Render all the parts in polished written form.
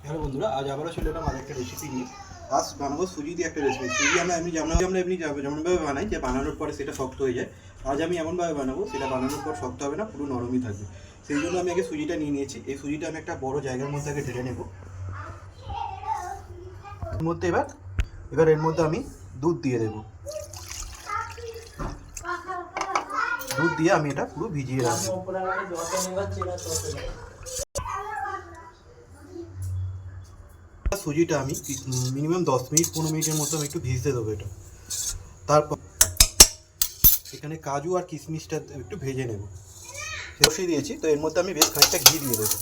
Hello বন্ধুরা, আজ আবারও চলে এলাম আরেকটা রেসিপি নিয়ে। আজ বানাবো সুজি দিয়ে একটা রেসিপি। সুজি আমরা এমনি যেমনভাবে বানাই, যে বানানোর পরে সেটা শক্ত হয়ে যায়। আজ আমি এমনভাবে বানাবো সেটা বানানোর পর শক্ত হবে না, পুরো নরমই থাকবে। সেই জন্য আমি আগে সুজিটা নিয়ে নিয়েছি। এই সুজিটা আমি একটা বড় জায়গার মধ্যে আগে ঢেলে নেব। এর মধ্যে এবার এর মধ্যে আমি দুধ দিয়ে দেবো। দুধ দিয়ে আমি এটা পুরো ভিজিয়ে রাখবো। সুজিটা আমি মিনিমাম 10-15 মিনিটের মতো আমি একটু ভিজতে দেবো এটা। তারপর এখানে কাজু আর কিশমিশটা একটু ভেজে নেব। বসিয়ে দিয়েছি, তো এর মধ্যে আমি বেশ খানিকটা ঘি দিয়ে দেবো।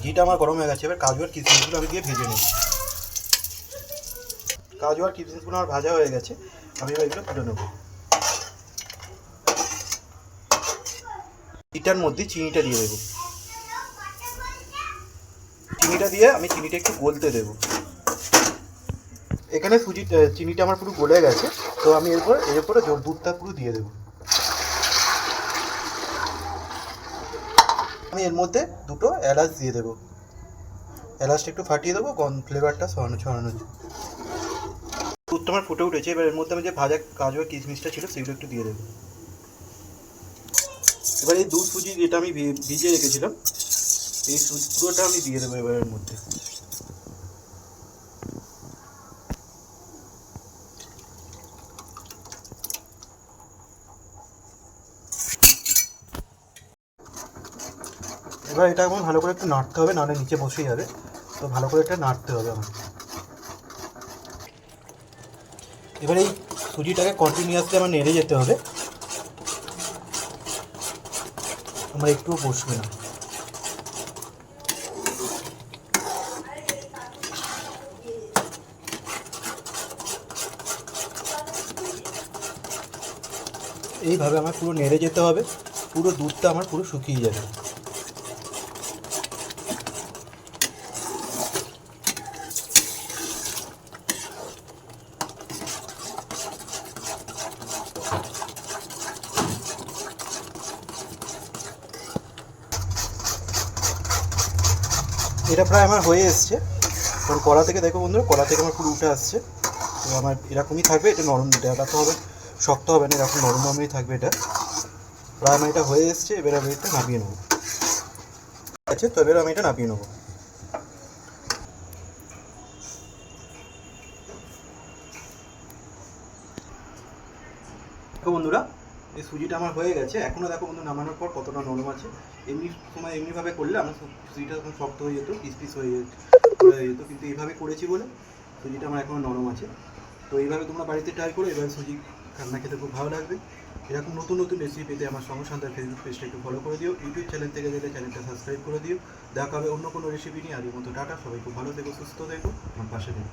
ঘিটা আমার গরম হয়ে গেছে। এবার কাজু আর কিশমিশগুলো আমি দিয়ে ভেজে নেব। কাজু আর কিশমিশগুলো আমার ভাজা হয়ে গেছে, আমি এবার এগুলো তুলে নেব। এটার মধ্যে চিনিটা দিয়ে দেবো। চিনিটা দিয়ে আমি চিনিটা একটু গলতে দেবো। এখানে চিনিটা আমার পুরো গলে গেছে, তো আমি এর উপরে দুধটা পুরো দিয়ে দেবো। আমি এর মধ্যে দুটো এলাচ দিয়ে দেবো। এলাচটা একটু ফাটিয়ে দেবো, ফ্লেভারটা ছড়ানো। দুধটা আমার ফুটে উঠেছে। এবার এর মধ্যে আমি যে ভাজা কাজু আর কিশমিশটা ছিল সেগুলো একটু দিয়ে দেবো। এবার এই দুধ সুজি যেটা আমি ভিজিয়ে রেখেছিলাম, এই পুরোটা আমি দিয়ে দেবো এবার এর মধ্যে। এবার এটা এখন ভালো করে একটু নাড়তে হবে, নাহলে নিচে বসে যাবে। তো ভালো করে এটা নাড়তে হবে আমার। এবার এই সুজিটাকে কন্টিনিউয়াসলি আমার নেড়ে যেতে হবে, আমার একটুও বসবে না। এইভাবে আমার পুরো নেড়ে যেতে হবে, পুরো দুধটা আমার পুরো শুকিয়ে যাবে। এটা প্রায় আমার হয়ে এসছে। কারণ কড়া থেকে দেখো বন্ধুরা, কড়া থেকে আমার পুরো উঠে আসছে। তো আমার এরকমই থাকবে, এটা নরম, এটা তো হবে শক্ত হবে না, এরকম নরমই থাকবে এটা। প্রায় আমার এটা হয়ে এসছে। এবার আমি এটা নামিয়ে নেবো। আচ্ছা, তো এবার আমি এটা নামিয়ে নেবো। দেখো বন্ধুরা, এই সুজিটা আমার হয়ে গেছে। এখনও দেখো বন্ধু, নামানোর পর কতটা নরম আছে। এমনিভাবে করলে আমার সুজিটা তখন শক্ত হয়ে যেত, পিস হয়ে যেত। কিন্তু এইভাবে করেছি বলে সুজিটা আমার এখনও নরম আছে। তো এইভাবে তোমরা বাড়িতে ট্রাই করো। এবার সুজি রান্না খেতে খুব ভালো লাগবে। এরকম নতুন নতুন রেসিপি পেতে আমার সঙ্গে সন্ধ্যার ফেসবুক পেজটা একটু ফলো করে দিও। ইউটিউব চ্যানেল থেকে গেলে চ্যানেলটা সাবস্ক্রাইব করে দিও। দেখা হবে অন্য কোনো রেসিপি নিয়ে। আর এই মতো টাটা, সবাই খুব ভালো থেকো, সুস্থ থেকো, আমার পাশে থেকো।